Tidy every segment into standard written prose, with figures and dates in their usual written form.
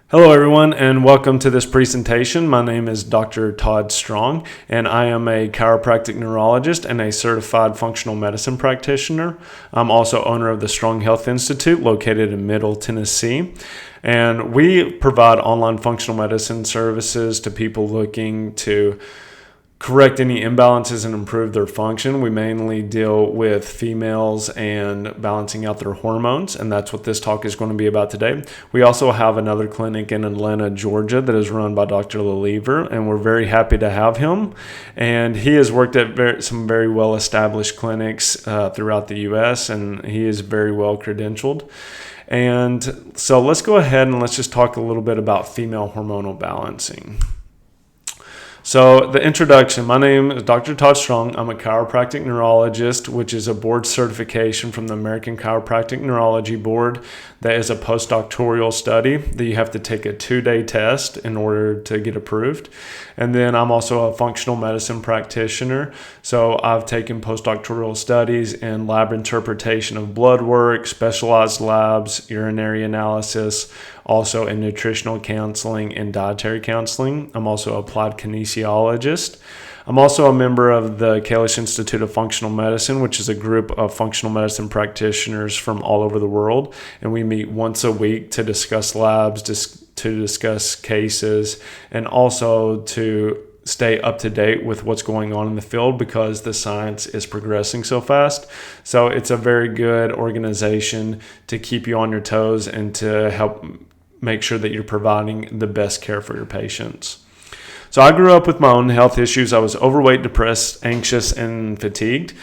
Hello everyone and welcome to this presentation. My name is Dr. Todd Strong and I am a chiropractic neurologist and a certified functional medicine practitioner. I'm also owner of the Strong Health Institute located in Middle Tennessee. And we provide online functional medicine services to people looking to correct any imbalances and improve their function. We mainly deal with females and balancing out their hormones, and that's what this talk is going to be about today. We also have another clinic in Atlanta, Georgia that is run by Dr. Lelever, and we're very happy to have him. And he has worked at some very well-established clinics throughout the U.S., and he is very well credentialed. And so let's go ahead and let's just talk a little bit about female hormonal balancing. So the introduction, my name is Dr. Todd Strong. I'm a chiropractic neurologist, which is a board certification from the American Chiropractic Neurology Board. That is a postdoctoral study that you have to take a 2-day test in order to get approved. And then I'm also a functional medicine practitioner. So I've taken postdoctoral studies in lab interpretation of blood work, specialized labs, urinary analysis, also in nutritional counseling and dietary counseling. I'm also an applied kinesiologist. I'm also a member of the KALISH Institute of Functional Medicine, which is a group of functional medicine practitioners from all over the world. And we meet once a week to discuss labs, to discuss cases, and also to stay up to date with what's going on in the field because the science is progressing so fast. So it's a very good organization to keep you on your toes and to help make sure that you're providing the best care for your patients. So I grew up with my own health issues. I was overweight, depressed, anxious, and fatigued.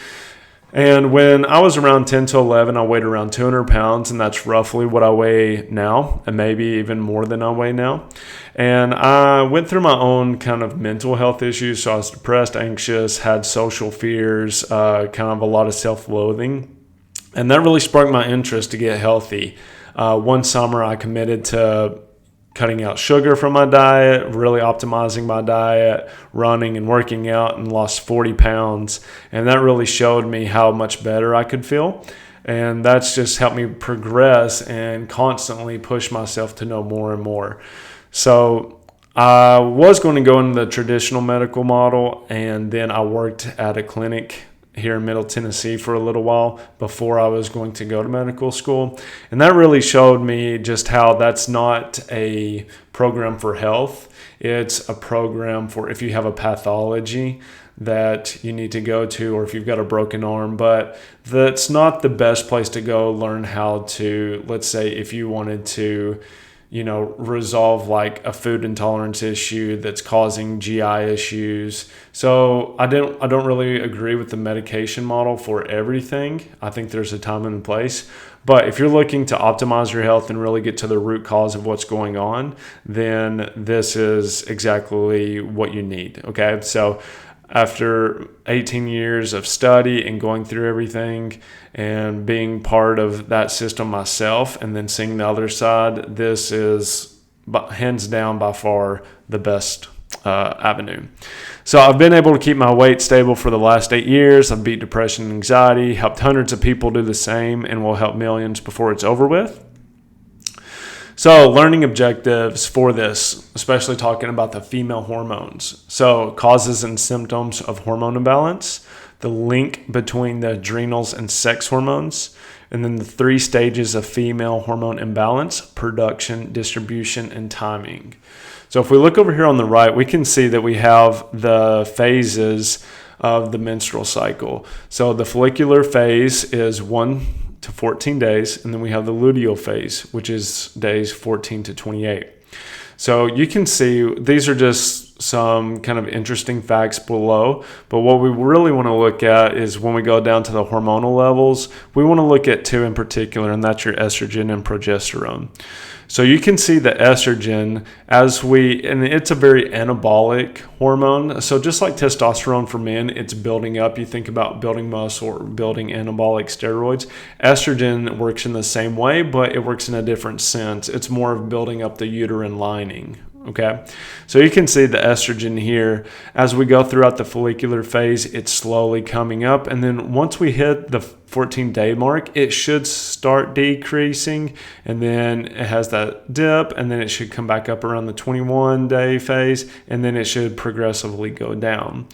And when I was around 10 to 11, I weighed around 200 pounds, and that's roughly what I weigh now, and maybe even more than I weigh now. And I went through my own kind of mental health issues. So I was depressed, anxious, had social fears, kind of a lot of self-loathing. And that really sparked my interest to get healthy. One summer, I committed to cutting out sugar from my diet, really optimizing my diet, running and working out, and lost 40 pounds. And that really showed me how much better I could feel. And that's just helped me progress and constantly push myself to know more and more. So I was going to go into the traditional medical model, and then I worked at a clinic here in Middle Tennessee for a little while before I was going to go to medical school. And that really showed me just how that's not a program for health. It's a program for if you have a pathology that you need to go to, or if you've got a broken arm. But that's not the best place to go learn how to, let's say if you wanted to resolve like a food intolerance issue that's causing GI issues. So I don't really agree with the medication model for everything. I think there's a time and a place. But if you're looking to optimize your health and really get to the root cause of what's going on, then this is exactly what you need. Okay, so after 18 years of study and going through everything and being part of that system myself and then seeing the other side, this is hands down by far the best avenue. So I've been able to keep my weight stable for the last 8 years. I've beat depression and anxiety, helped hundreds of people do the same, and will help millions before it's over with. So learning objectives for this, especially talking about the female hormones. So causes and symptoms of hormone imbalance, the link between the adrenals and sex hormones, and then the 3 stages of female hormone imbalance: production, distribution, and timing. So if we look over here on the right, we can see that we have the phases of the menstrual cycle. So the follicular phase is 1 to 14 days, and then we have the luteal phase, which is days 14 to 28. So you can see these are just some kind of interesting facts below, but what we really want to look at is when we go down to the hormonal levels, we want to look at 2 in particular, and that's your estrogen and progesterone. So you can see the estrogen and it's a very anabolic hormone. So just like testosterone for men, it's building up. You think about building muscle or building anabolic steroids. Estrogen works in the same way, but it works in a different sense. It's more of building up the uterine lining. Okay, so you can see the estrogen here. As we go throughout the follicular phase, it's slowly coming up. And then once we hit the 14-day mark, it should start decreasing, and then it has that dip, and then it should come back up around the 21-day phase, and then it should progressively go down.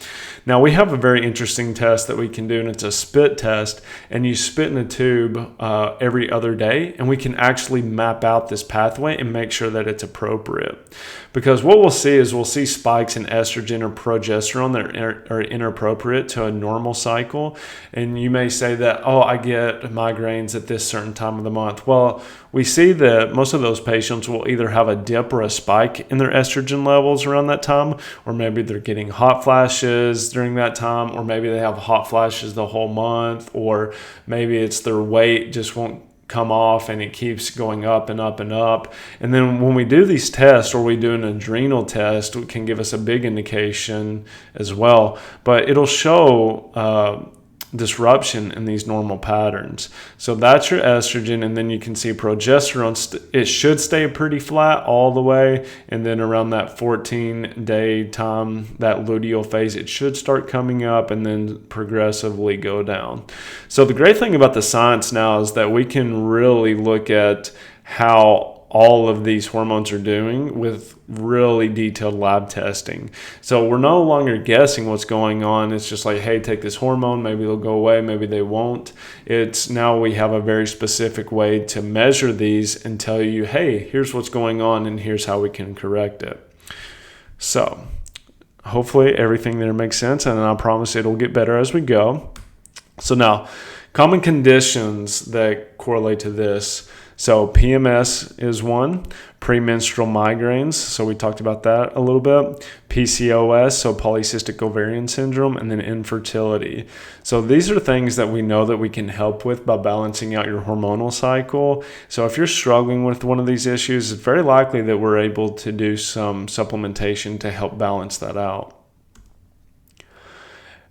Now, we have a very interesting test that we can do, and it's a spit test, and you spit in a tube every other day, and we can actually map out this pathway and make sure that it's appropriate. Because what we'll see is we'll see spikes in estrogen or progesterone that are inappropriate to a normal cycle. And you may say that, oh, I get migraines at this certain time of the month. Well, we see that most of those patients will either have a dip or a spike in their estrogen levels around that time, or maybe they're getting hot flashes during that time, or maybe they have hot flashes the whole month, or maybe it's their weight just won't come off and it keeps going up and up and up. And then when we do these tests, or we do an adrenal test, it can give us a big indication as well, but it'll show disruption in these normal patterns. So that's your estrogen, and then you can see progesterone, it should stay pretty flat all the way, and then around that 14-day time, that luteal phase, it should start coming up and then progressively go down. So the great thing about the science now is that we can really look at how all of these hormones are doing with really detailed lab testing. So we're no longer guessing what's going on. It's just like, hey, take this hormone, maybe they'll go away, maybe they won't. It's now we have a very specific way to measure these and tell you, hey, here's what's going on and here's how we can correct it. So hopefully everything there makes sense, and I promise it'll get better as we go. So now, common conditions that correlate to this. So PMS is one, premenstrual migraines, so we talked about that a little bit, PCOS, so polycystic ovarian syndrome, and then infertility. So these are things that we know that we can help with by balancing out your hormonal cycle. So if you're struggling with one of these issues, it's very likely that we're able to do some supplementation to help balance that out.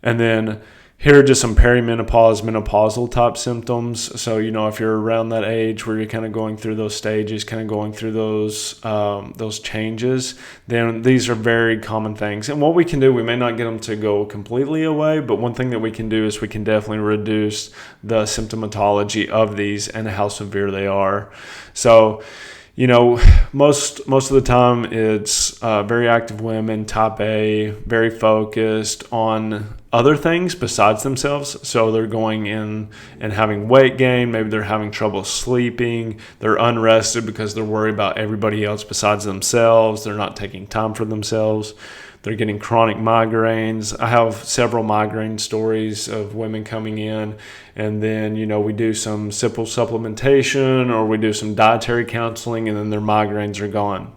And then here are just some perimenopause, menopausal type symptoms. So, if you're around that age where you're kind of going through those stages, kind of going through those changes, then these are very common things. And what we can do, we may not get them to go completely away, but one thing that we can do is we can definitely reduce the symptomatology of these and how severe they are. So, most of the time it's very active women, type A, very focused on other things besides themselves. So they're going in and having weight gain. Maybe they're having trouble sleeping. They're unrested because they're worried about everybody else besides themselves. They're not taking time for themselves. They're getting chronic migraines. I have several migraine stories of women coming in, and then, we do some simple supplementation or we do some dietary counseling, and then their migraines are gone.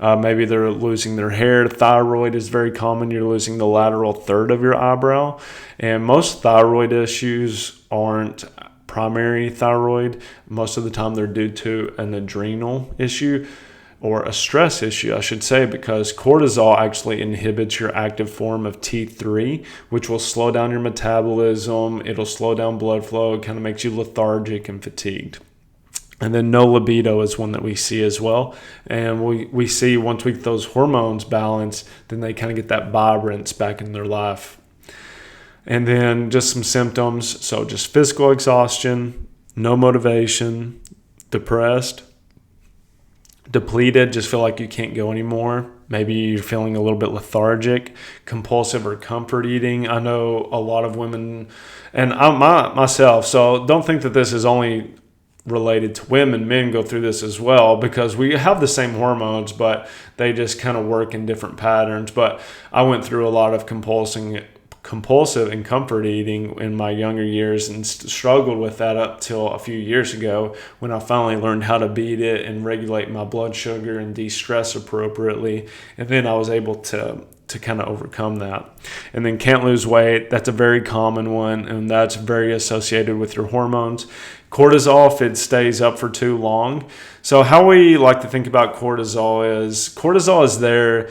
Maybe they're losing their hair. Thyroid is very common. You're losing the lateral third of your eyebrow. And most thyroid issues aren't primary thyroid. Most of the time they're due to an adrenal issue, or a stress issue, I should say, because cortisol actually inhibits your active form of T3, which will slow down your metabolism. It'll slow down blood flow. It kind of makes you lethargic and fatigued. And then no libido is one that we see as well. And we see once we get those hormones balanced, then they kind of get that vibrance back in their life. And then just some symptoms. So just physical exhaustion, no motivation, depressed, depleted, just feel like you can't go anymore. Maybe you're feeling a little bit lethargic, compulsive or comfort eating. I know a lot of women, and myself, so don't think that this is only related to women. Men go through this as well, because we have the same hormones, but they just kind of work in different patterns. But I went through a lot of compulsive and comfort eating in my younger years, and struggled with that up till a few years ago, when I finally learned how to beat it and regulate my blood sugar and de-stress appropriately. And then I was able to kind of overcome that. And then can't lose weight. That's a very common one, and that's very associated with your hormones. Cortisol, if it stays up for too long. So how we like to think about cortisol is there,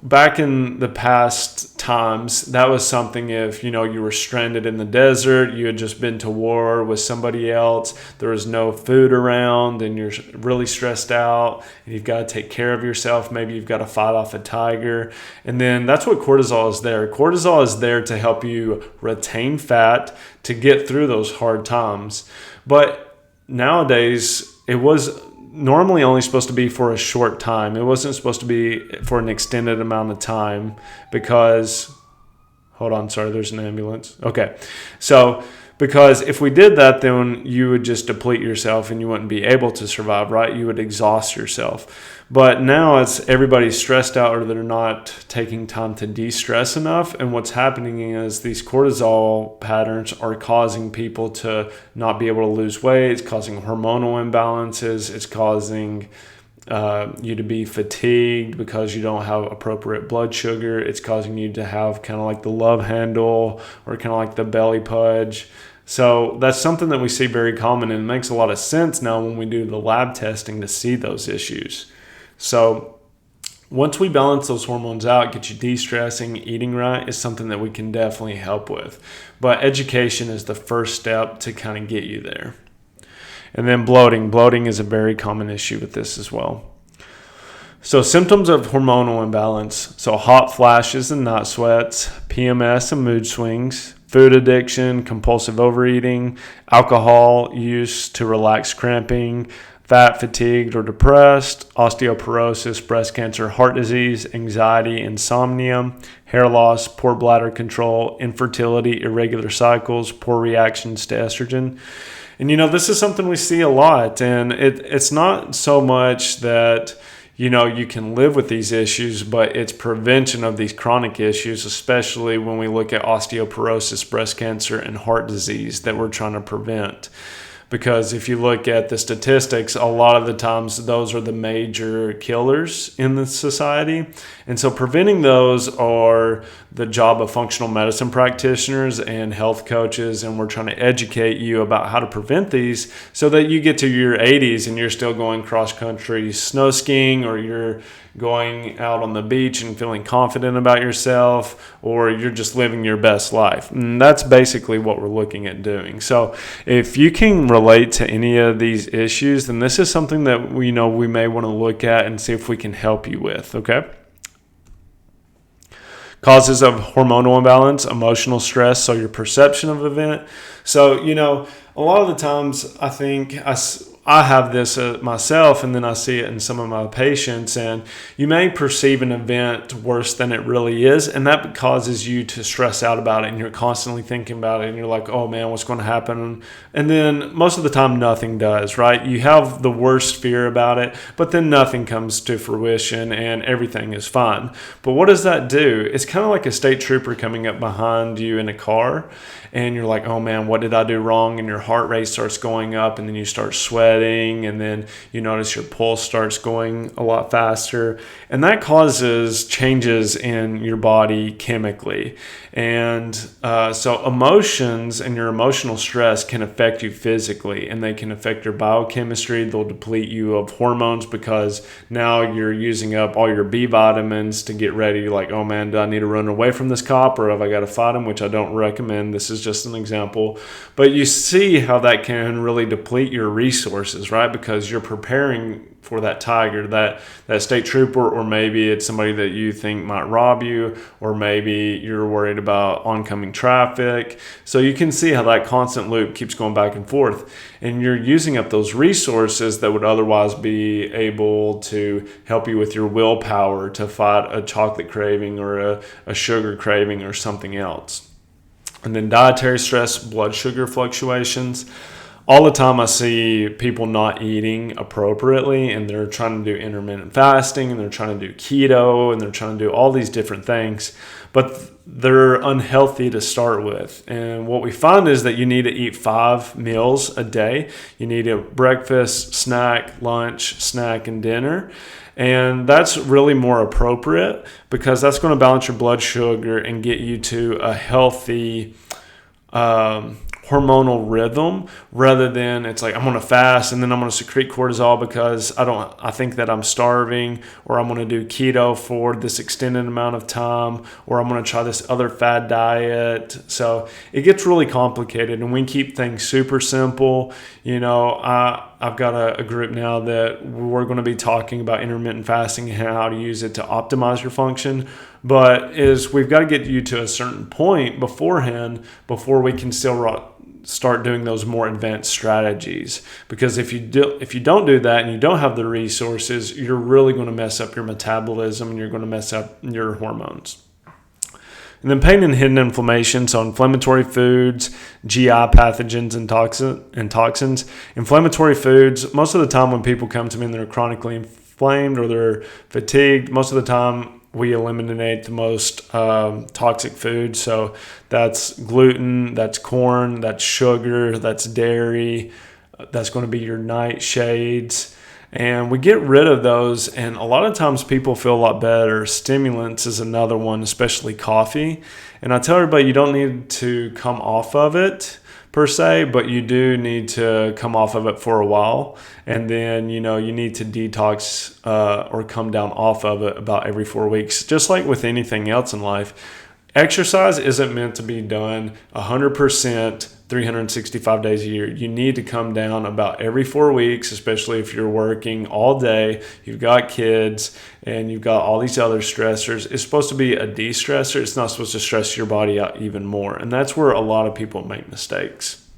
back in the past times, that was something if, you were stranded in the desert, you had just been to war with somebody else, there was no food around, and you're really stressed out, and you've got to take care of yourself. Maybe you've got to fight off a tiger. And then that's what cortisol is there. Cortisol is there to help you retain fat to get through those hard times. But nowadays, it was normally only supposed to be for a short time. It wasn't supposed to be for an extended amount of time because, hold on, sorry, there's an ambulance. Okay. So, because if we did that, then you would just deplete yourself and you wouldn't be able to survive, right? You would exhaust yourself. But now it's everybody's stressed out or they're not taking time to de-stress enough. And what's happening is these cortisol patterns are causing people to not be able to lose weight. It's causing hormonal imbalances. It's causing you to be fatigued because you don't have appropriate blood sugar. It's causing you to have kind of like the love handle or kind of like the belly pudge. So that's something that we see very common, and it makes a lot of sense now when we do the lab testing to see those issues. So once we balance those hormones out, get you de-stressing, eating right is something that we can definitely help with. But education is the first step to kind of get you there. And then bloating. Bloating is a very common issue with this as well. So symptoms of hormonal imbalance. So hot flashes and night sweats, PMS and mood swings, food addiction, compulsive overeating, alcohol use to relax cramping, fat, fatigued, or depressed, osteoporosis, breast cancer, heart disease, anxiety, insomnia, hair loss, poor bladder control, infertility, irregular cycles, poor reactions to estrogen. And, this is something we see a lot. And it's not so much that, you can live with these issues, but it's prevention of these chronic issues, especially when we look at osteoporosis, breast cancer, and heart disease that we're trying to prevent. Because if you look at the statistics, a lot of the times those are the major killers in the society. And so preventing those are the job of functional medicine practitioners and health coaches. And we're trying to educate you about how to prevent these so that you get to your 80s and you're still going cross-country snow skiing, or you're going out on the beach and feeling confident about yourself, or you're just living your best life. And that's basically what we're looking at doing. So if you can relate to any of these issues, then this is something that we may want to look at and see if we can help you with, okay? Causes of hormonal imbalance, emotional stress, so your perception of event. So, a lot of the times I think I have this myself, and then I see it in some of my patients, and you may perceive an event worse than it really is, and that causes you to stress out about it, and you're constantly thinking about it, and you're like, oh man, what's going to happen? And then most of the time nothing does, right? You have the worst fear about it, but then nothing comes to fruition and everything is fine. But what does that do? It's kind of like a state trooper coming up behind you in a car, and you're like, oh man, what did I do wrong? And your heart rate starts going up, and then you start sweating, and then you notice your pulse starts going a lot faster, and that causes changes in your body chemically. And so emotions and your emotional stress can affect you physically, and they can affect your biochemistry. They'll deplete you of hormones because now you're using up all your B vitamins to get ready. You're like, oh man, do I need to run away from this cop, or have I got to fight him? Which I don't recommend. This is just an example. But you see how that can really deplete your resources, right? Because you're preparing for that tiger, that state trooper, or maybe it's somebody that you think might rob you, or maybe you're worried about oncoming traffic. So you can see how that constant loop keeps going back and forth, and you're using up those resources that would otherwise be able to help you with your willpower to fight a chocolate craving or a sugar craving or something else. And then dietary stress, blood sugar fluctuations. All the time I see people not eating appropriately, and they're trying to do intermittent fasting, and they're trying to do keto, and they're trying to do all these different things, but they're unhealthy to start with. And what we find is that you need to eat 5 meals a day. You need a breakfast, snack, lunch, snack, and dinner. And that's really more appropriate because that's going to balance your blood sugar and get you to a healthy hormonal rhythm, rather than it's like I'm going to fast and then I'm going to secrete cortisol because I think that I'm starving, or I'm going to do keto for this extended amount of time, or I'm going to try this other fad diet. So it gets really complicated, and we keep things super simple. I've got a group now that we're going to be talking about intermittent fasting and how to use it to optimize your function. But we've got to get you to a certain point beforehand before we can still start doing those more advanced strategies. Because if you don't do that and you don't have the resources, you're really going to mess up your metabolism and you're going to mess up your hormones. And then pain and hidden inflammation, so inflammatory foods, GI pathogens and toxins. Inflammatory foods, most of the time when people come to me and they're chronically inflamed or they're fatigued, most of the time we eliminate the most toxic foods. So that's gluten, that's corn, that's sugar, that's dairy, that's going to be your nightshades. And we get rid of those, and a lot of times people feel a lot better. Stimulants is another one, especially coffee. And I tell everybody you don't need to come off of it per se, but you do need to come off of it for a while. And then, you need to detox or come down off of it about every 4 weeks. Just like with anything else in life, exercise isn't meant to be done 100% 365 days a year. You need to come down about every 4 weeks, especially if you're working all day, you've got kids, and you've got all these other stressors. It's supposed to be a de-stressor. It's not supposed to stress your body out even more. And that's where a lot of people make mistakes.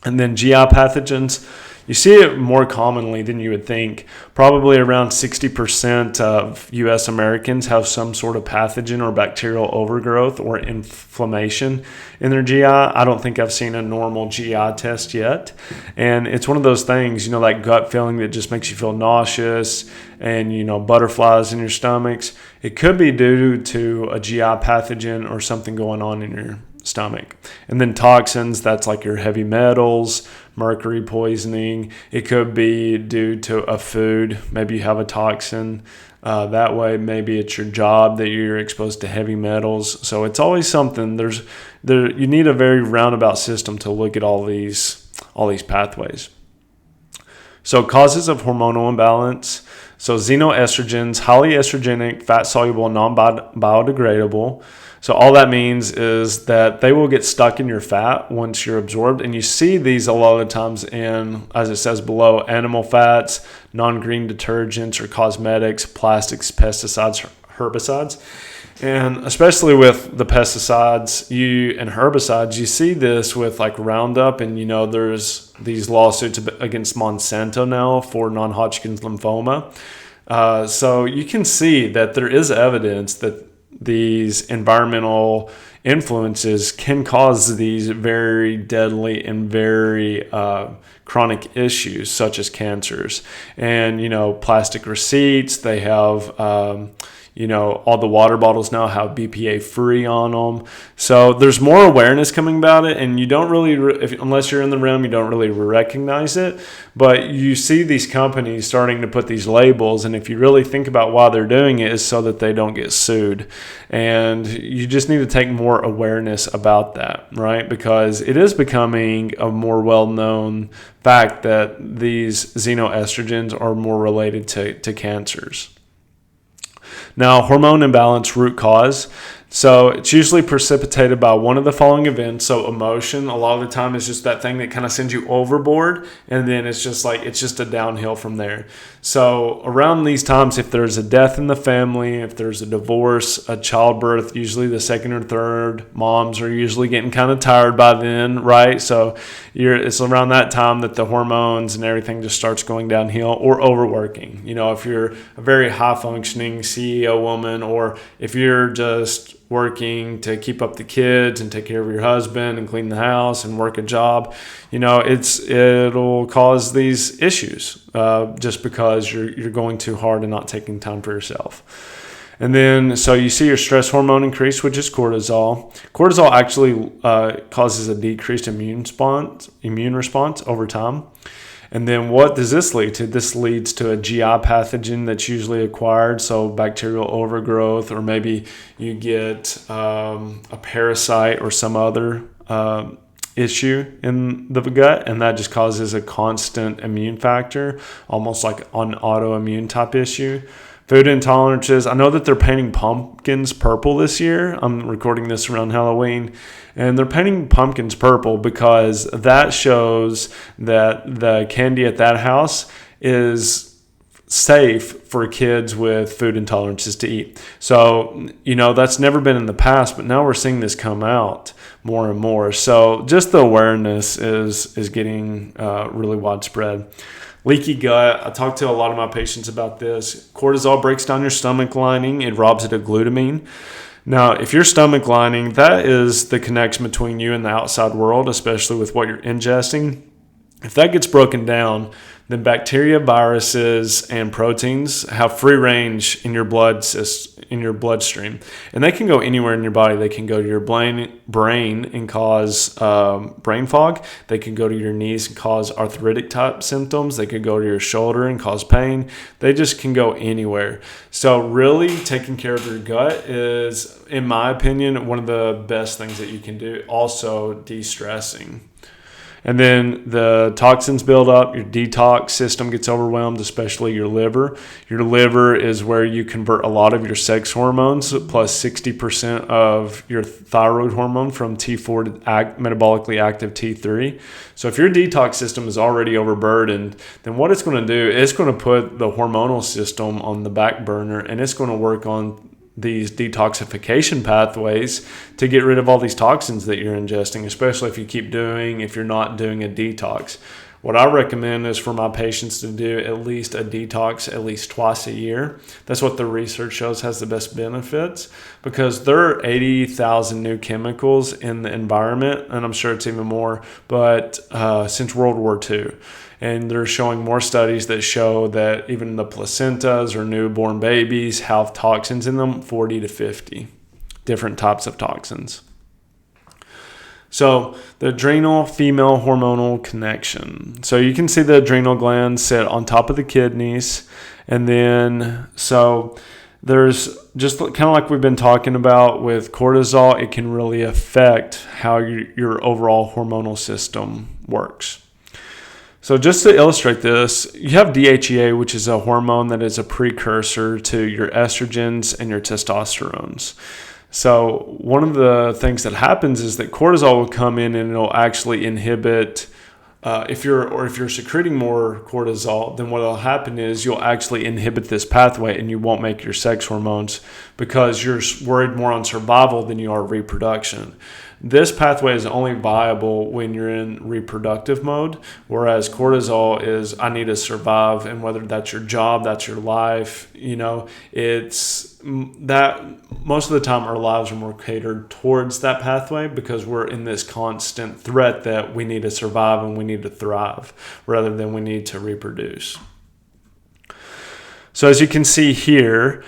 And then GI pathogens, you see it more commonly than you would think. Probably around 60% of U.S. Americans have some sort of pathogen or bacterial overgrowth or inflammation in their GI. I don't think I've seen a normal GI test yet. And it's one of those things, that gut feeling that just makes you feel nauseous and, butterflies in your stomachs. It could be due to a GI pathogen or something going on in your stomach. And then toxins, that's like your heavy metals, mercury poisoning. It could be due to a food. Maybe you have a toxin that way. Maybe it's your job that you're exposed to heavy metals. So it's always something. You need a very roundabout system to look at all these pathways. So causes of hormonal imbalance. So xenoestrogens, highly estrogenic, fat-soluble, non-biodegradable. So all that means is that they will get stuck in your fat once you're absorbed. And you see these a lot of times in, as it says below, animal fats, non-green detergents or cosmetics, plastics, pesticides, herbicides. And especially with the pesticides and herbicides, you see this with like Roundup, and there's these lawsuits against Monsanto now for non-Hodgkin's lymphoma. So you can see that there is evidence that these environmental influences can cause these very deadly and very chronic issues such as cancers. And plastic receipts, they have all the water bottles now have BPA free on them. So there's more awareness coming about it, and you don't really, unless you're in the realm, you don't really recognize it. But you see these companies starting to put these labels, and if you really think about why they're doing it, is so that they don't get sued. And you just need to take more awareness about that, right? Because it is becoming a more well-known fact that these xenoestrogens are more related to cancers. Now, hormone imbalance root cause. So it's usually precipitated by one of the following events. So emotion, a lot of the time, is just that thing that kind of sends you overboard, and then it's just a downhill from there. So around these times, if there's a death in the family, if there's a divorce, a childbirth, usually the second or third, moms are usually getting kind of tired by then, right? So it's around that time that the hormones and everything just starts going downhill, or overworking. If you're a very high-functioning CEO woman, or if you're just working to keep up the kids and take care of your husband and clean the house and work a job, it'll cause these issues just because you're going too hard and not taking time for yourself. And then, so you see your stress hormone increase, which is cortisol. Cortisol actually causes a decreased immune response over time. And then what does this lead to? This leads to a GI pathogen that's usually acquired, so bacterial overgrowth, or maybe you get a parasite or some other issue in the gut, and that just causes a constant immune factor, almost like an autoimmune type issue. Food intolerances. I know that they're painting pumpkins purple this year. I'm recording this around Halloween, and they're painting pumpkins purple because that shows that the candy at that house is safe for kids with food intolerances to eat. So, that's never been in the past, but now we're seeing this come out more and more. So just the awareness is getting really widespread. Leaky gut. I talk to a lot of my patients about this. Cortisol breaks down your stomach lining. It robs it of glutamine. Now, if your stomach lining, that is the connection between you and the outside world, especially with what you're ingesting. If that gets broken down, then bacteria, viruses, and proteins have free range in your bloodstream, and they can go anywhere in your body. They can go to your brain and cause brain fog. They can go to your knees and cause arthritic type symptoms. They could go to your shoulder and cause pain. They just can go anywhere. So really taking care of your gut is, in my opinion, one of the best things that you can do. Also de-stressing. And then the toxins build up, your detox system gets overwhelmed, especially your liver. Your liver is where you convert a lot of your sex hormones, plus 60% of your thyroid hormone from T4 to metabolically active T3. So if your detox system is already overburdened, then what it's going to do, it's going to put the hormonal system on the back burner, and it's going to work on these detoxification pathways to get rid of all these toxins that you're ingesting, especially if you're not doing a detox. What I recommend is for my patients to do at least a detox at least twice a year. That's what the research shows has the best benefits, because there are 80,000 new chemicals in the environment, and I'm sure it's even more, but since World War II. And they're showing more studies that show that even the placentas or newborn babies have toxins in them, 40 to 50 different types of toxins. So the adrenal female hormonal connection. So you can see the adrenal glands sit on top of the kidneys. And then, so there's just kind of like we've been talking about with cortisol, it can really affect how your overall hormonal system works. So just to illustrate this, you have DHEA, which is a hormone that is a precursor to your estrogens and your testosterones. So one of the things that happens is that cortisol will come in and it'll actually inhibit, if you're secreting more cortisol, then what will happen is you'll actually inhibit this pathway and you won't make your sex hormones because you're worried more on survival than you are reproduction. This pathway is only viable when you're in reproductive mode, whereas cortisol is, I need to survive, and whether that's your job, that's your life, it's that most of the time our lives are more catered towards that pathway because we're in this constant threat that we need to survive and we need to thrive rather than we need to reproduce. So as you can see here,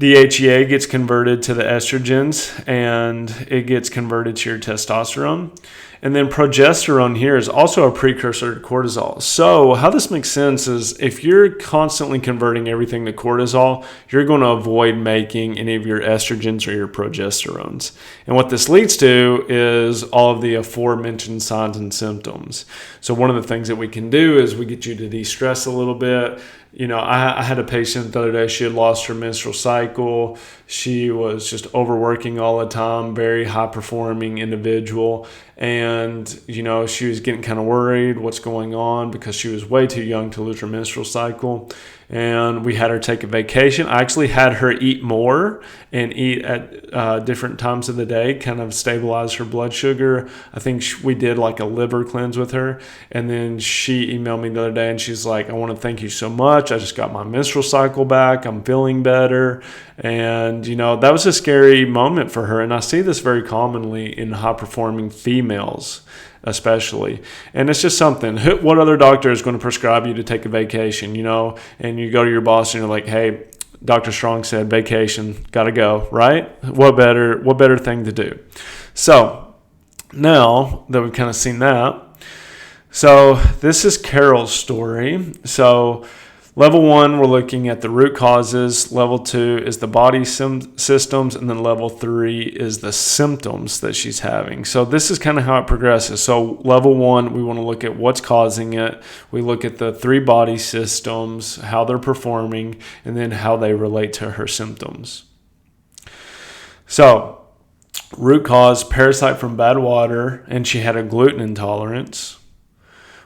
DHEA gets converted to the estrogens and it gets converted to your testosterone. And then progesterone here is also a precursor to cortisol. So how this makes sense is if you're constantly converting everything to cortisol, you're going to avoid making any of your estrogens or your progesterones. And what this leads to is all of the aforementioned signs and symptoms. So one of the things that we can do is we get you to de-stress a little bit. I had a patient the other day, she had lost her menstrual cycle. She was just overworking all the time, very high-performing individual. And, she was getting kind of worried what's going on because she was way too young to lose her menstrual cycle. And we had her take a vacation. I actually had her eat more and eat at different times of the day, kind of stabilize her blood sugar. I think we did like a liver cleanse with her. And then she emailed me the other day and she's like, I want to thank you so much. I just got my menstrual cycle back. I'm feeling better. And, that was a scary moment for her. And I see this very commonly in high-performing females, especially. And it's just something. What other doctor is going to prescribe you to take a vacation, and you go to your boss and you're like, hey, Dr. Strong said vacation, gotta go, right? What better thing to do? So now that we've kind of seen that, so this is Carol's story. So Level 1, we're looking at the root causes. Level 2 is the body systems. And then level 3 is the symptoms that she's having. So this is kind of how it progresses. So level 1, we want to look at what's causing it. We look at the 3 body systems, how they're performing, and then how they relate to her symptoms. So root cause, parasite from bad water, and she had a gluten intolerance,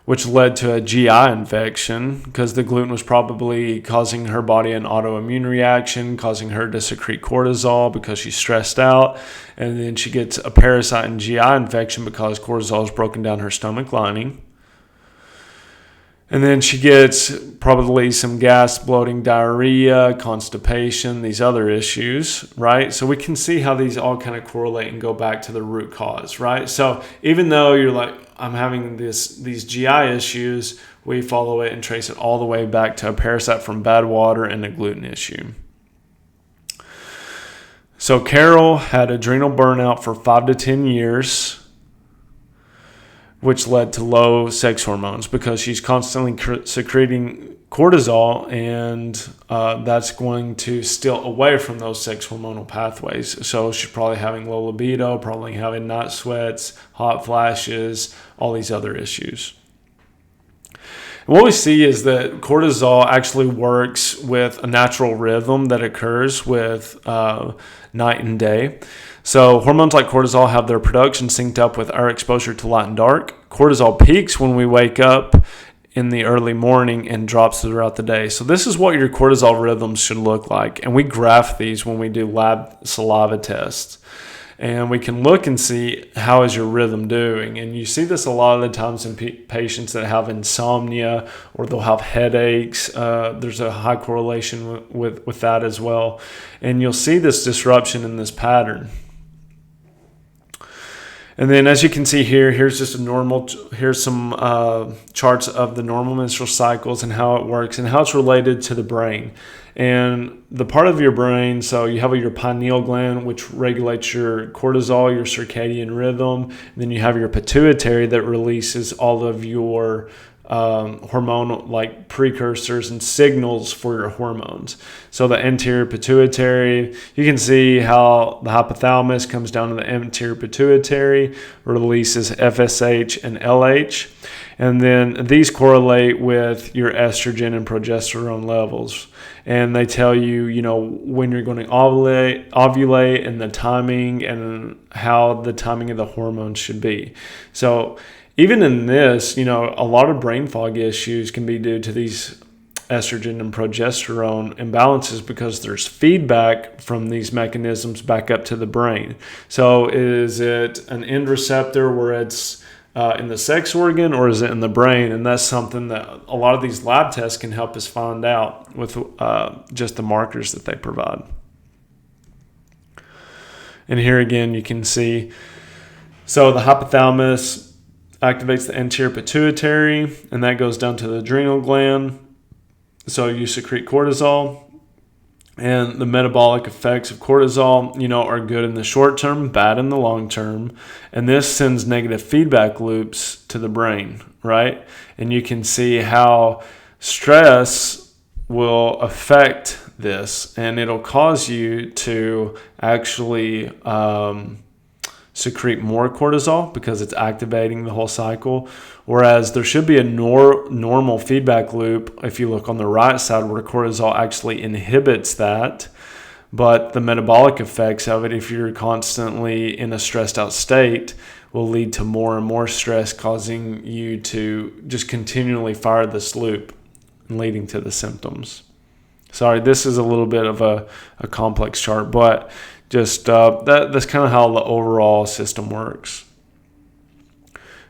which led to a GI infection because the gluten was probably causing her body an autoimmune reaction, causing her to secrete cortisol because she's stressed out. And then she gets a parasite and GI infection because cortisol is broken down her stomach lining. And then she gets probably some gas, bloating, diarrhea, constipation, these other issues, right? So we can see how these all kind of correlate and go back to the root cause, right? So even though you're like, I'm having these GI issues, we follow it and trace it all the way back to a parasite from bad water and a gluten issue. So Carol had adrenal burnout for 5 to 10 years, which led to low sex hormones because she's constantly secreting cortisol, and that's going to steal away from those sex hormonal pathways. So she's probably having low libido, probably having night sweats, hot flashes, all these other issues. And what we see is that cortisol actually works with a natural rhythm that occurs with night and day. So hormones like cortisol have their production synced up with our exposure to light and dark. Cortisol peaks when we wake up in the early morning and drops throughout the day. So this is what your cortisol rhythms should look like. And we graph these when we do lab saliva tests. And we can look and see how is your rhythm doing. And you see this a lot of the times in patients that have insomnia or they'll have headaches. There's a high correlation with that as well. And you'll see this disruption in this pattern. And then as you can see here, here's some charts of the normal menstrual cycles and how it works and how it's related to the brain. And the part of your brain, so you have your pineal gland, which regulates your cortisol, your circadian rhythm. And then you have your pituitary that releases all of your hormonal like precursors and signals for your hormones. So the anterior pituitary, you can see how the hypothalamus comes down to the anterior pituitary, releases FSH and LH. And then these correlate with your estrogen and progesterone levels. And they tell you, when you're going to ovulate and the timing and how the timing of the hormones should be. So even in this, a lot of brain fog issues can be due to these estrogen and progesterone imbalances because there's feedback from these mechanisms back up to the brain. So is it an end receptor where it's in the sex organ, or is it in the brain? And that's something that a lot of these lab tests can help us find out with just the markers that they provide. And here again, you can see, so the hypothalamus activates the anterior pituitary, and that goes down to the adrenal gland. So you secrete cortisol, and the metabolic effects of cortisol, are good in the short term, bad in the long term. And this sends negative feedback loops to the brain, right? And you can see how stress will affect this, and it'll cause you to actually secrete more cortisol because it's activating the whole cycle. Whereas there should be a normal feedback loop if you look on the right side where cortisol actually inhibits that. But the metabolic effects of it, if you're constantly in a stressed out state, will lead to more and more stress, causing you to just continually fire this loop and leading to the symptoms. Sorry, this is a little bit of a complex chart, but just that's kind of how the overall system works.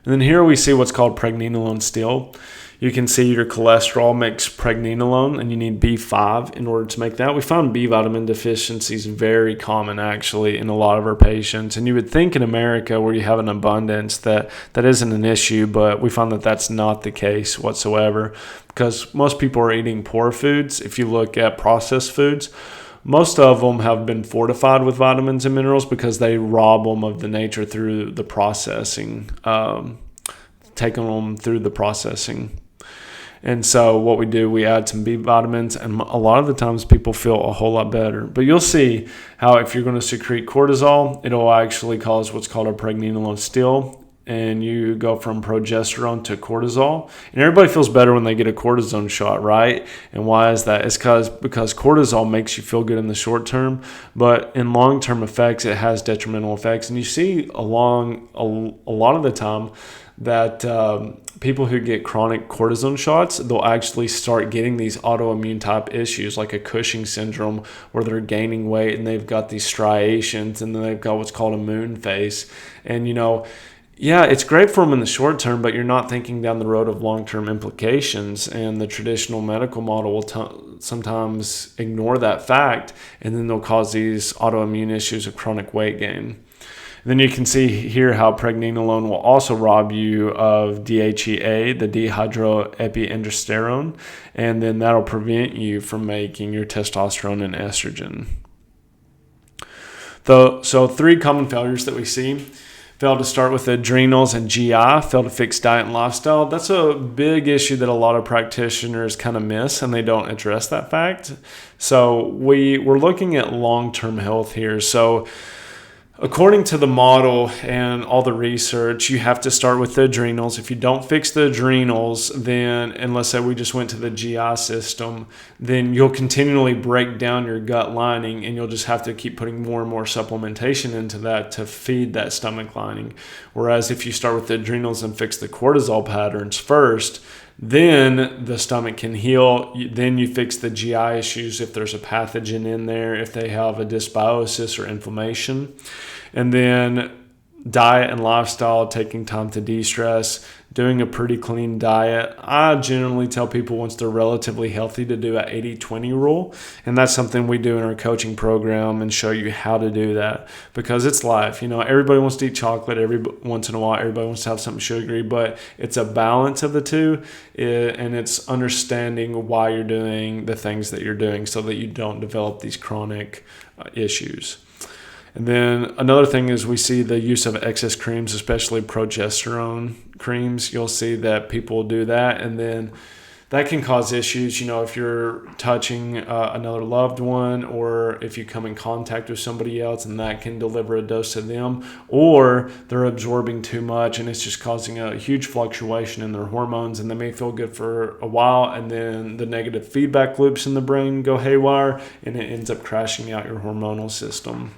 And then here we see what's called pregnenolone still. You can see your cholesterol makes pregnenolone, and you need B5 in order to make that. We found B vitamin deficiencies very common actually in a lot of our patients. And you would think in America where you have an abundance that isn't an issue, but we found that that's not the case whatsoever because most people are eating poor foods. If you look at processed foods, most of them have been fortified with vitamins and minerals because they rob them of the nature through the processing, taking them through the processing. And so what we do, we add some B vitamins, and a lot of the times people feel a whole lot better. But you'll see how if you're going to secrete cortisol, it'll actually cause what's called a pregnenolone steal, and you go from progesterone to cortisol. And everybody feels better when they get a cortisone shot, right? And why is that? It's because cortisol makes you feel good in the short term, but in long-term effects, it has detrimental effects. And you see a lot of the time that people who get chronic cortisone shots, they'll actually start getting these autoimmune type issues like a Cushing syndrome, where they're gaining weight and they've got these striations, and then they've got what's called a moon face. And yeah, it's great for them in the short term, but you're not thinking down the road of long-term implications. And the traditional medical model will sometimes ignore that fact, and then they'll cause these autoimmune issues of chronic weight gain. Then you can see here how pregnenolone will also rob you of DHEA, the dehydroepiandrosterone, and then that'll prevent you from making your testosterone and estrogen. So 3 common failures that we see. Fail to start with the adrenals and GI, fail to fix diet and lifestyle. That's a big issue that a lot of practitioners kind of miss, and they don't address that fact. So we're looking at long-term health here. So according to the model and all the research, you have to start with the adrenals. If you don't fix the adrenals, then, and let's say we just went to the GI system, then you'll continually break down your gut lining, and you'll just have to keep putting more and more supplementation into that to feed that stomach lining. Whereas if you start with the adrenals and fix the cortisol patterns first, then the stomach can heal. Then you fix the GI issues if there's a pathogen in there, if they have a dysbiosis or inflammation. And then diet and lifestyle, taking time to de-stress, doing a pretty clean diet. I generally tell people once they're relatively healthy to do an 80-20 rule. And that's something we do in our coaching program and show you how to do that, because it's life. Everybody wants to eat chocolate every once in a while. Everybody wants to have something sugary, but it's a balance of the two. And it's understanding why you're doing the things that you're doing so that you don't develop these chronic issues. And then another thing is we see the use of excess creams, especially progesterone creams. You'll see that people do that, and then that can cause issues, if you're touching another loved one, or if you come in contact with somebody else, and that can deliver a dose to them, or they're absorbing too much and it's just causing a huge fluctuation in their hormones, and they may feel good for a while, and then the negative feedback loops in the brain go haywire, and it ends up crashing out your hormonal system.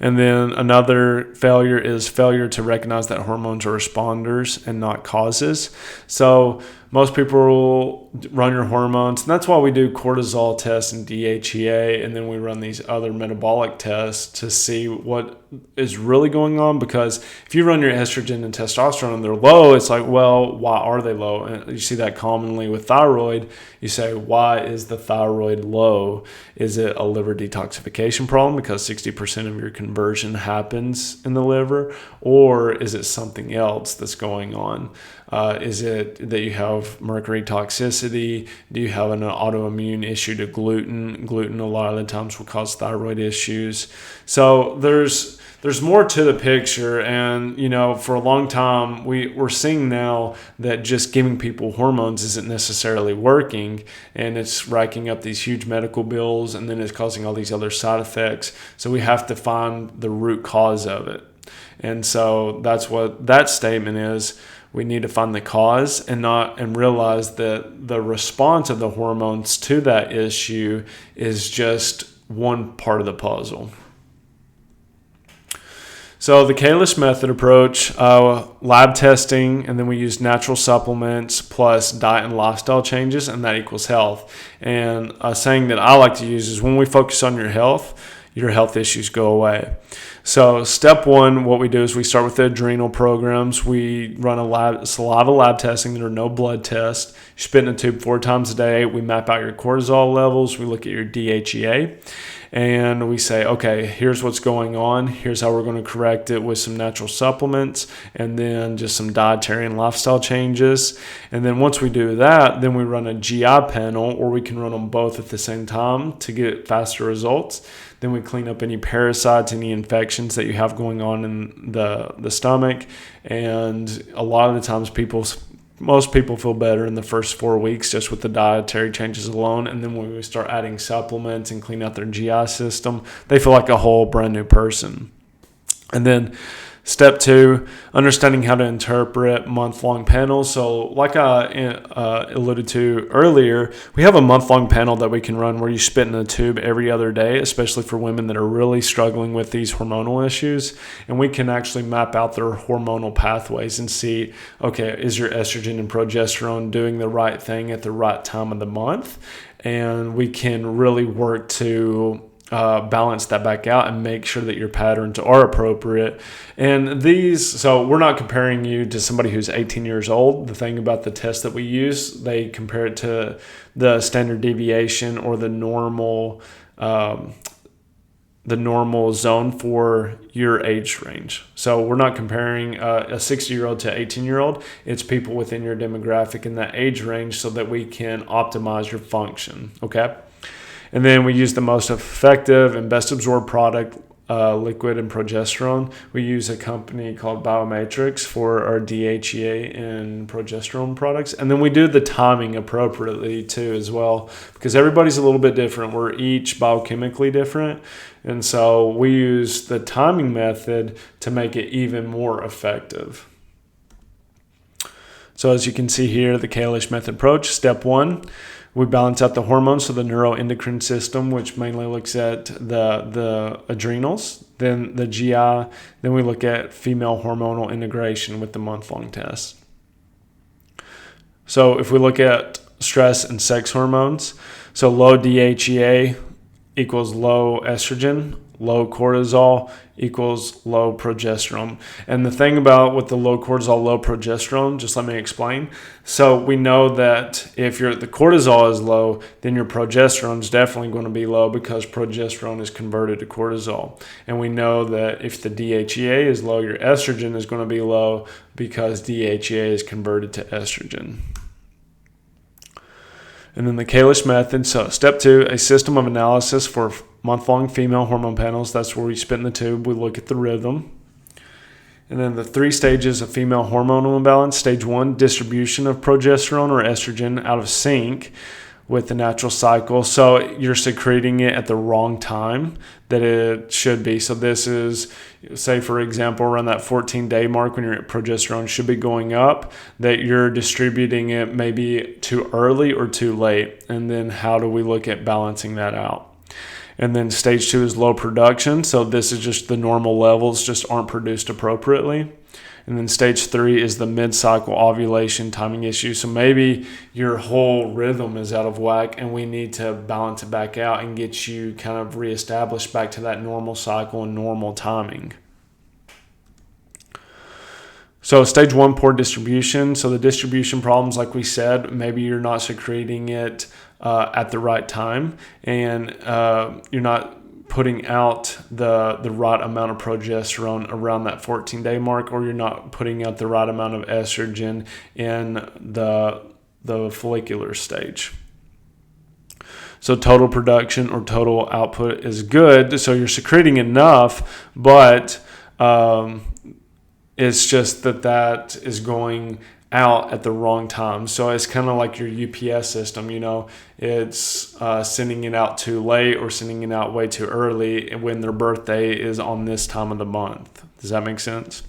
And then another failure is failure to recognize that hormones are responders and not causes. So most people will run your hormones, and that's why we do cortisol tests and DHEA, and then we run these other metabolic tests to see what is really going on. Because if you run your estrogen and testosterone and they're low, it's like, well, why are they low? And you see that commonly with thyroid. You say, why is the thyroid low? Is it a liver detoxification problem because 60% of your conversion happens in the liver? Or is it something else that's going on? Is it that you have mercury toxicity? Do you have an autoimmune issue to gluten? Gluten a lot of the times will cause thyroid issues. So there's more to the picture, and for a long time we're seeing now that just giving people hormones isn't necessarily working, and it's racking up these huge medical bills, and then it's causing all these other side effects. So we have to find the root cause of it, and so that's what that statement is. We need to find the cause and realize that the response of the hormones to that issue is just one part of the puzzle. So the KALISH method approach, lab testing, and then we use natural supplements plus diet and lifestyle changes, and that equals health. And a saying that I like to use is, when we focus on your health issues go away. So step 1, what we do is we start with the adrenal programs. We run a saliva lab testing. There are no blood tests. You spit in a tube 4 times a day. We map out your cortisol levels. We look at your DHEA. And we say, okay, here's what's going on. Here's how we're going to correct it with some natural supplements, and then just some dietary and lifestyle changes. And then once we do that, then we run a GI panel, or we can run them both at the same time to get faster results. Then we clean up any parasites, any infections that you have going on in the stomach. And a lot of the times people most people feel better in the first 4 weeks just with the dietary changes alone. And then when we start adding supplements and clean out their GI system, they feel like a whole brand new person. And then step 2, understanding how to interpret month-long panels. So like I alluded to earlier, we have a month-long panel that we can run where you spit in a tube every other day, especially for women that are really struggling with these hormonal issues. And we can actually map out their hormonal pathways and see, okay, is your estrogen and progesterone doing the right thing at the right time of the month? And we can really work to balance that back out and make sure that your patterns are appropriate. And so we're not comparing you to somebody who's 18 years old. The thing about the test that we use, they compare it to the standard deviation or the normal zone for your age range. So we're not comparing a 60-year-old to an 18-year-old. It's people within your demographic in that age range so that we can optimize your function, okay? And then we use the most effective and best absorbed product, liquid and progesterone. We use a company called Biomatrix for our DHEA and progesterone products. And then we do the timing appropriately too as well, because everybody's a little bit different. We're each biochemically different. And so we use the timing method to make it even more effective. So as you can see here, the KALISH method approach, step 1, we balance out the hormones, so the neuroendocrine system, which mainly looks at the adrenals, then the GI, then we look at female hormonal integration with the month-long test. So if we look at stress and sex hormones, so low DHEA equals low estrogen, low cortisol equals low progesterone. And the thing about with the low cortisol, low progesterone, just let me explain. So we know that if the cortisol is low, then your progesterone is definitely going to be low because progesterone is converted to cortisol. And we know that if the DHEA is low, your estrogen is going to be low because DHEA is converted to estrogen. And then the KALISH method. So step 2, a system of analysis for month-long female hormone panels. That's where we spit in the tube. We look at the rhythm. And then the 3 stages of female hormonal imbalance. Stage 1, distribution of progesterone or estrogen out of sync with the natural cycle. So you're secreting it at the wrong time that it should be. So this is, say for example, around that 14-day mark when your progesterone should be going up, that you're distributing it maybe too early or too late. And then how do we look at balancing that out? And then stage 2 is low production. So this is just the normal levels just aren't produced appropriately. And then stage 3 is the mid-cycle ovulation timing issue. So maybe your whole rhythm is out of whack and we need to balance it back out and get you kind of reestablished back to that normal cycle and normal timing. So stage 1, poor distribution. So the distribution problems, like we said, maybe you're not secreting it at the right time and you're not putting out the right amount of progesterone around that 14-day mark, or you're not putting out the right amount of estrogen in the follicular stage. So total production or total output is good. So you're secreting enough, but it's just that is going out at the wrong time. So it's kind of like your UPS system, it's sending it out too late or sending it out way too early when their birthday is on this time of the month. Does that make sense?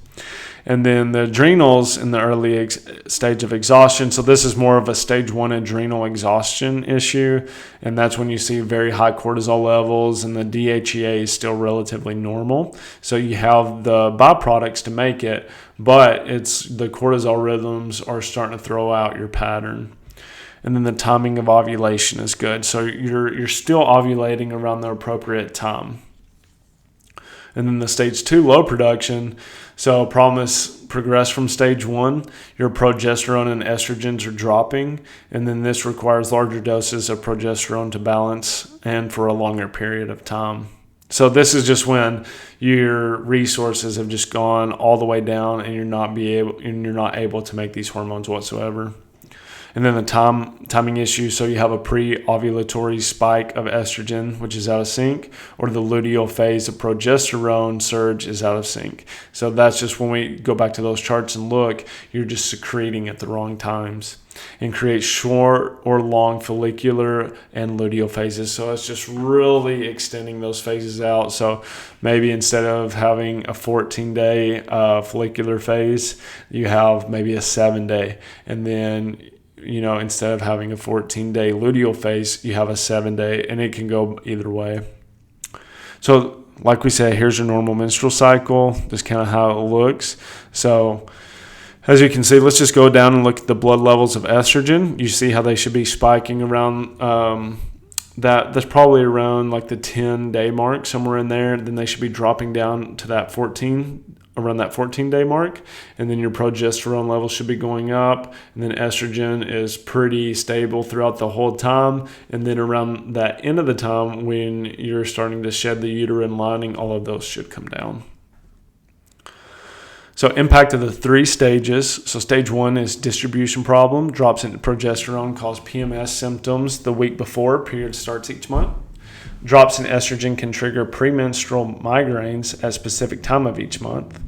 And then the adrenals in the early stage of exhaustion. So this is more of a stage 1 adrenal exhaustion issue. And that's when you see very high cortisol levels and the DHEA is still relatively normal. So you have the byproducts to make it, but it's the cortisol rhythms are starting to throw out your pattern. And then the timing of ovulation is good. So you're still ovulating around the appropriate time. And then the stage 2 low production. So progress from stage 1, your progesterone and estrogens are dropping. And then this requires larger doses of progesterone to balance and for a longer period of time. So this is just when your resources have just gone all the way down and you're not able to make these hormones whatsoever. And then the timing issue, so you have a pre-ovulatory spike of estrogen, which is out of sync, or the luteal phase of progesterone surge is out of sync. So that's just when we go back to those charts and look, you're just secreting at the wrong times and create short or long follicular and luteal phases. So it's just really extending those phases out. So maybe instead of having a 14-day follicular phase, you have maybe a 7-day. And then, instead of having a 14-day luteal phase, you have a 7-day, and it can go either way. So like we say, here's your normal menstrual cycle, just kind of how it looks. So as you can see, let's just go down and look at the blood levels of estrogen. You see how they should be spiking around that's probably around like the 10-day mark, somewhere in there. Then they should be dropping down to that around that 14-day mark. And then your progesterone levels should be going up. And then estrogen is pretty stable throughout the whole time. And then around that end of the time, when you're starting to shed the uterine lining, all of those should come down. So impact of the 3 stages. So stage 1 is distribution problem. Drops in progesterone cause PMS symptoms the week before period starts each month. Drops in estrogen can trigger premenstrual migraines at a specific time of each month.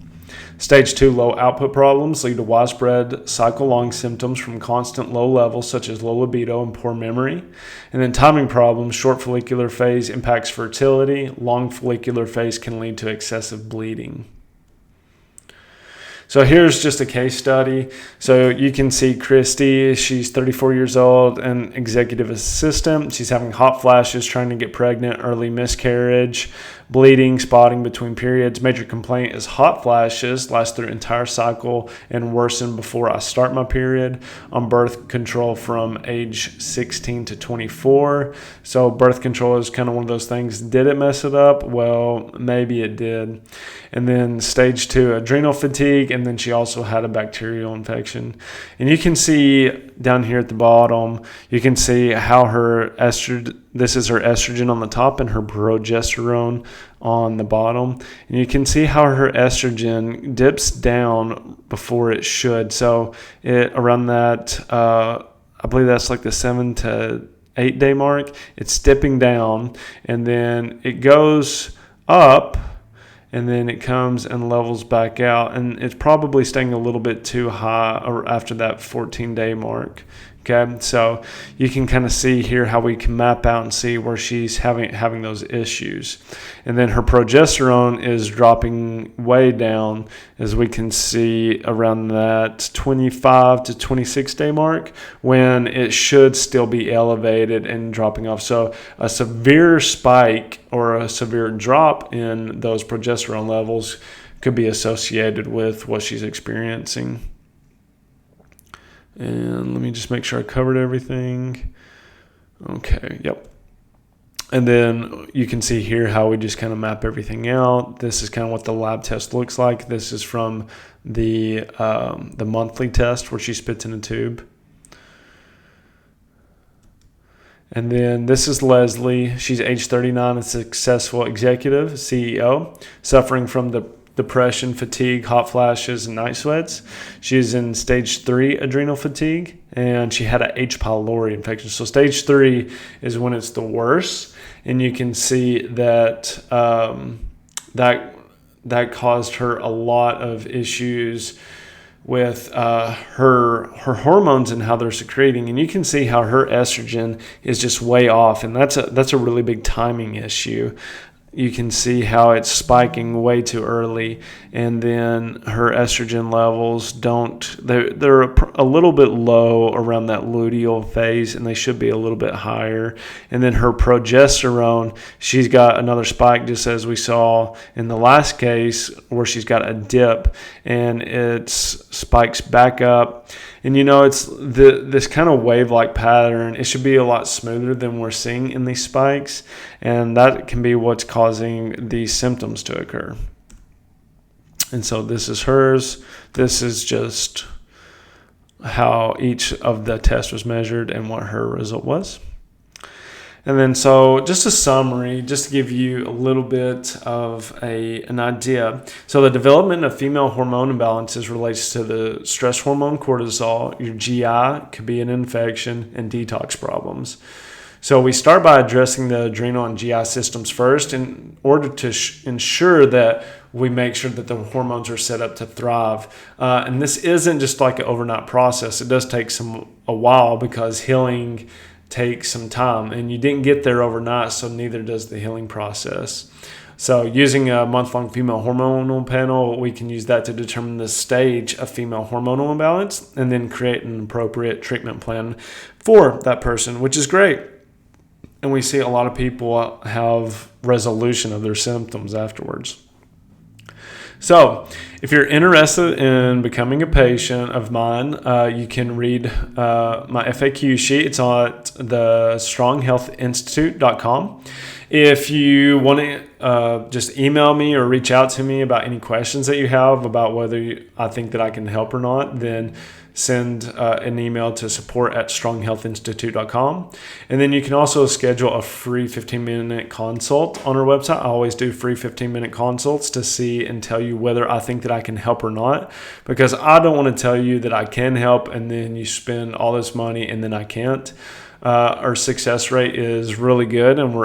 Stage 2 low output problems lead to widespread cycle-long symptoms from constant low levels such as low libido and poor memory. And then timing problems, short follicular phase impacts fertility. Long follicular phase can lead to excessive bleeding. So here's just a case study. So you can see Christy, she's 34 years old and executive assistant. She's having hot flashes, trying to get pregnant, early miscarriage, bleeding, spotting between periods. Major complaint is hot flashes, last through entire cycle and worsen before I start my period. On birth control from age 16 to 24. So birth control is kind of one of those things. Did it mess it up? Well, maybe it did. And then stage 2, adrenal fatigue. And then she also had a bacterial infection. And you can see down here at the bottom, you can see how her estrogen, this is her estrogen on the top and her progesterone on the bottom. And you can see how her estrogen dips down before it should. So around that, I believe that's like the 7 to 8 day mark, it's dipping down, and then it goes up, and then it comes and levels back out, and it's probably staying a little bit too high after that 14-day mark. Okay, so you can kind of see here how we can map out and see where she's having those issues. And then her progesterone is dropping way down, as we can see around that 25 to 26 day mark, when it should still be elevated and dropping off. So a severe spike or a severe drop in those progesterone levels could be associated with what she's experiencing. And let me just make sure I covered everything. Okay, yep. And then you can see here how we just kind of map everything out. This is kind of what the lab test looks like. This is from the monthly test where she spits in a tube. And then this is Leslie. She's age 39, a successful executive, CEO, suffering from the depression, fatigue, hot flashes, and night sweats. She's in stage 3 adrenal fatigue, and she had a H. pylori infection. So stage 3 is when it's the worst, and you can see that that caused her a lot of issues with her hormones and how they're secreting. And you can see how her estrogen is just way off, and that's a really big timing issue. You can see how it's spiking way too early, and then her estrogen levels they're a little bit low around that luteal phase, and they should be a little bit higher. And then her progesterone, she's got another spike, just as we saw in the last case, where she's got a dip and it spikes back up. And it's this kind of wave-like pattern. It should be a lot smoother than we're seeing in these spikes, and that can be what's causing these symptoms to occur. And so this is hers. This is just how each of the tests was measured and what her result was. And then, so just a summary, just to give you a little bit of an idea. So the development of female hormone imbalances relates to the stress hormone cortisol, your GI, could be an infection, and detox problems. So we start by addressing the adrenal and GI systems first in order to ensure that we make sure that the hormones are set up to thrive. And this isn't just like an overnight process. It does take a while because healing takes some time, and you didn't get there overnight, so neither does the healing process. So using a month-long female hormonal panel, we can use that to determine the stage of female hormonal imbalance and then create an appropriate treatment plan for that person, which is great. And we see a lot of people have resolution of their symptoms afterwards. So if you're interested in becoming a patient of mine, you can read my FAQ sheet. It's on the stronghealthinstitute.com. If you want to just email me or reach out to me about any questions that you have about whether I think that I can help or not, then send an email to support@stronghealthinstitute.com. And then you can also schedule a free 15-minute consult on our website. I always do free 15-minute consults to see and tell you whether I think that I can help or not, because I don't want to tell you that I can help and then you spend all this money and then I can't. Our success rate is really good, and we're